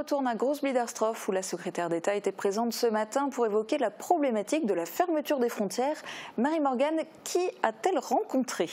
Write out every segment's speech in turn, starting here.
retourne à Groß-Biederstroff où la secrétaire d'État était présente ce matin pour évoquer la problématique de la fermeture des frontières. Marie-Morgane, qui a-t-elle rencontré ?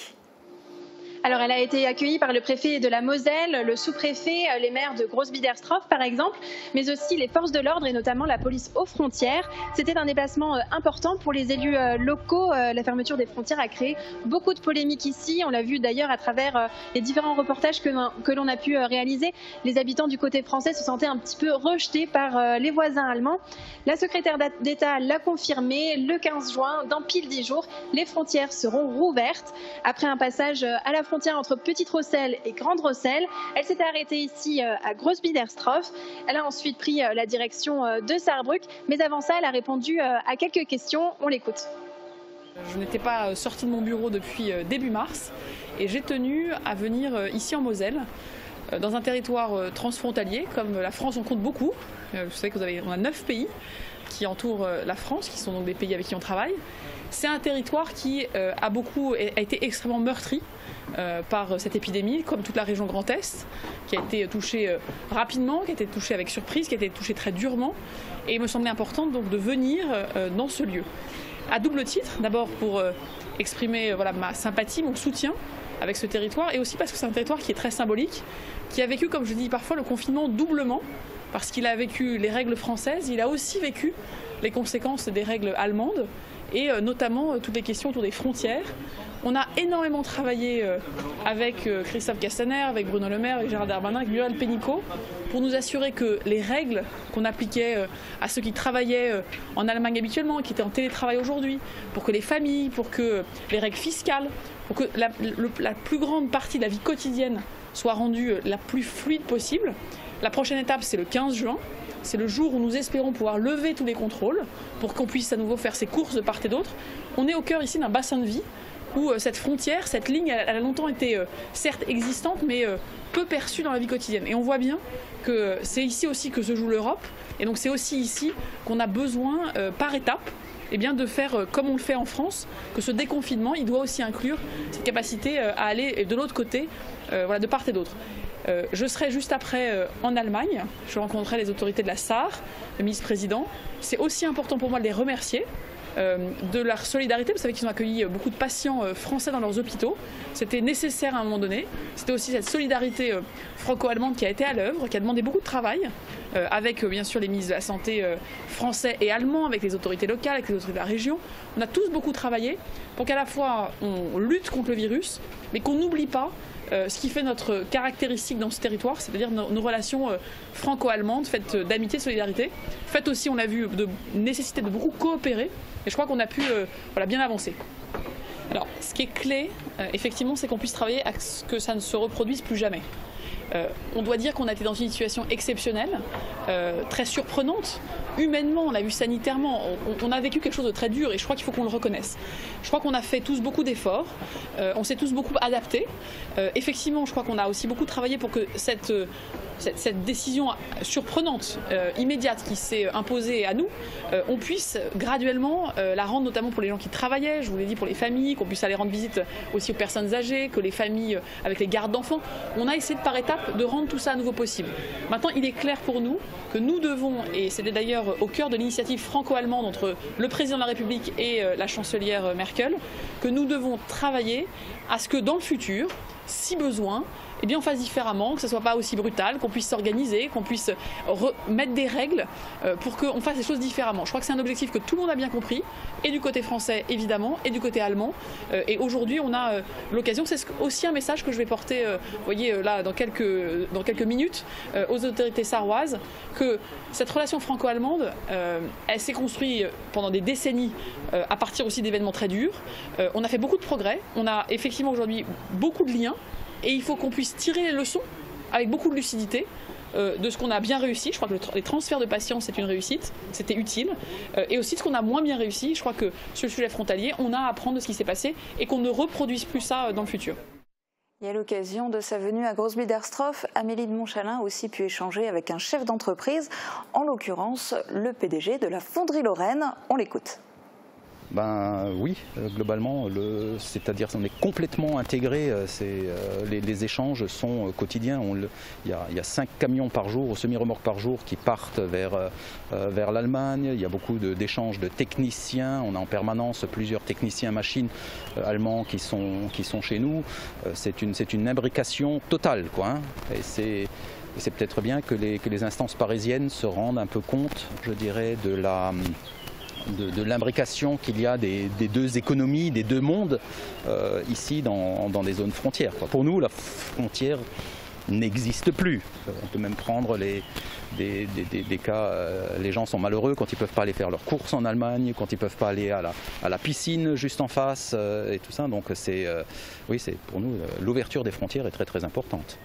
Alors, elle a été accueillie par le préfet de la Moselle, le sous-préfet, les maires de Groß-Biederstroff par exemple, mais aussi les forces de l'ordre et notamment la police aux frontières. C'était un déplacement important pour les élus locaux. La fermeture des frontières a créé beaucoup de polémiques ici. On l'a vu d'ailleurs à travers les différents reportages que l'on a pu réaliser. Les habitants du côté français se sentaient un petit peu rejetés par les voisins allemands. La secrétaire d'État l'a confirmé, le 15 juin, dans pile 10 jours, les frontières seront rouvertes. Après un passage à la frontière entre Petite-Rosselle et Grande-Rosselle. Elle s'était arrêtée ici à Groß-Biederstroff. Elle a ensuite pris la direction de Saarbrück. Mais avant ça, elle a répondu à quelques questions. On l'écoute. Je n'étais pas sortie de mon bureau depuis début mars et j'ai tenu à venir ici en Moselle, dans un territoire transfrontalier. Comme la France, on compte beaucoup. Vous savez qu'on a 9 pays qui entourent la France, qui sont donc des pays avec qui on travaille. C'est un territoire qui a été extrêmement meurtri par cette épidémie, comme toute la région Grand Est, qui a été touchée rapidement, qui a été touchée avec surprise, qui a été touchée très durement. Et il me semblait important donc de venir dans ce lieu. À double titre, d'abord pour exprimer ma sympathie, mon soutien avec ce territoire, et aussi parce que c'est un territoire qui est très symbolique, qui a vécu, comme je dis parfois, le confinement doublement, parce qu'il a vécu les règles françaises, il a aussi vécu les conséquences des règles allemandes, et notamment toutes les questions autour des frontières. On a énormément travaillé avec Christophe Castaner, avec Bruno Le Maire, avec Gérald Darmanin, avec Muriel Pénicaud, pour nous assurer que les règles qu'on appliquait à ceux qui travaillaient en Allemagne habituellement, qui étaient en télétravail aujourd'hui, pour que les familles, pour que les règles fiscales, pour que la plus grande partie de la vie quotidienne soit rendue la plus fluide possible. La prochaine étape, c'est le 15 juin. C'est le jour où nous espérons pouvoir lever tous les contrôles pour qu'on puisse à nouveau faire ses courses de part et d'autre. On est au cœur ici d'un bassin de vie où cette frontière, cette ligne, elle a longtemps été certes existante, mais peu perçue dans la vie quotidienne. Et on voit bien que c'est ici aussi que se joue l'Europe. Et donc c'est aussi ici qu'on a besoin, par étape, de faire comme on le fait en France, que ce déconfinement, il doit aussi inclure cette capacité à aller de l'autre côté, de part et d'autre. Je serai juste après en Allemagne, je rencontrerai les autorités de la SAR, le ministre-président. C'est aussi important pour moi de les remercier de leur solidarité. Vous savez qu'ils ont accueilli beaucoup de patients français dans leurs hôpitaux. C'était nécessaire à un moment donné. C'était aussi cette solidarité franco-allemande qui a été à l'œuvre, qui a demandé beaucoup de travail, avec bien sûr les ministres de la Santé français et allemands, avec les autorités locales, avec les autorités de la région. On a tous beaucoup travaillé pour qu'à la fois on lutte contre le virus, mais qu'on n'oublie pas ce qui fait notre caractéristique dans ce territoire, c'est-à-dire nos relations franco-allemandes, faites d'amitié, de solidarité, faites aussi, on l'a vu, de nécessité de beaucoup coopérer, et je crois qu'on a pu bien avancer. Alors, ce qui est clé, effectivement, c'est qu'on puisse travailler à ce que ça ne se reproduise plus jamais. On doit dire qu'on a été dans une situation exceptionnelle, très surprenante. Humainement, on l'a vu sanitairement, on a vécu quelque chose de très dur et je crois qu'il faut qu'on le reconnaisse. Je crois qu'on a fait tous beaucoup d'efforts, on s'est tous beaucoup adaptés. Effectivement, je crois qu'on a aussi beaucoup travaillé pour que cette décision surprenante, immédiate qui s'est imposée à nous, on puisse graduellement la rendre, notamment pour les gens qui travaillaient, je vous l'ai dit, pour les familles, qu'on puisse aller rendre visite aussi aux personnes âgées, que les familles avec les gardes d'enfants. On a essayé de par étapes de rendre tout ça à nouveau possible. Maintenant, il est clair pour nous que nous devons, et c'était d'ailleurs au cœur de l'initiative franco-allemande entre le président de la République et la chancelière Merkel, que nous devons travailler à ce que dans le futur, si besoin, on fasse différemment, que ce ne soit pas aussi brutal, qu'on puisse s'organiser, qu'on puisse mettre des règles pour qu'on fasse les choses différemment. Je crois que c'est un objectif que tout le monde a bien compris, et du côté français évidemment, et du côté allemand. Et aujourd'hui, on a l'occasion, c'est aussi un message que je vais porter, vous voyez, là, dans quelques minutes, aux autorités sarroises, que cette relation franco-allemande, elle s'est construite pendant des décennies à partir aussi d'événements très durs. On a fait beaucoup de progrès, on a effectivement aujourd'hui beaucoup de liens, et il faut qu'on puisse tirer les leçons avec beaucoup de lucidité de ce qu'on a bien réussi. Je crois que les transferts de patients, c'est une réussite, c'était utile. Et aussi de ce qu'on a moins bien réussi. Je crois que sur le sujet frontalier, on a à apprendre de ce qui s'est passé et qu'on ne reproduise plus ça dans le futur. Et à l'occasion de sa venue à Groß-Biederstroff, Amélie de Montchalin a aussi pu échanger avec un chef d'entreprise, en l'occurrence le PDG de la Fonderie Lorraine. On l'écoute. Ben oui, globalement, c'est-à-dire qu'on est complètement intégré, les échanges sont quotidiens. Il y a 5 camions par jour, semi-remorques par jour qui partent vers l'Allemagne. Il y a beaucoup d'échanges de techniciens. On a en permanence plusieurs techniciens machines allemands qui sont chez nous. C'est une imbrication totale, quoi, hein. Et c'est peut-être bien que les instances parisiennes se rendent un peu compte, je dirais, de l'imbrication qu'il y a des deux économies, des deux mondes ici dans des zones frontières, quoi. Pour nous, la frontière n'existe plus. On peut même prendre des cas, les gens sont malheureux quand ils ne peuvent pas aller faire leurs courses en Allemagne, quand ils ne peuvent pas aller à la piscine juste en face et tout ça. Donc oui, pour nous, l'ouverture des frontières est très très importante.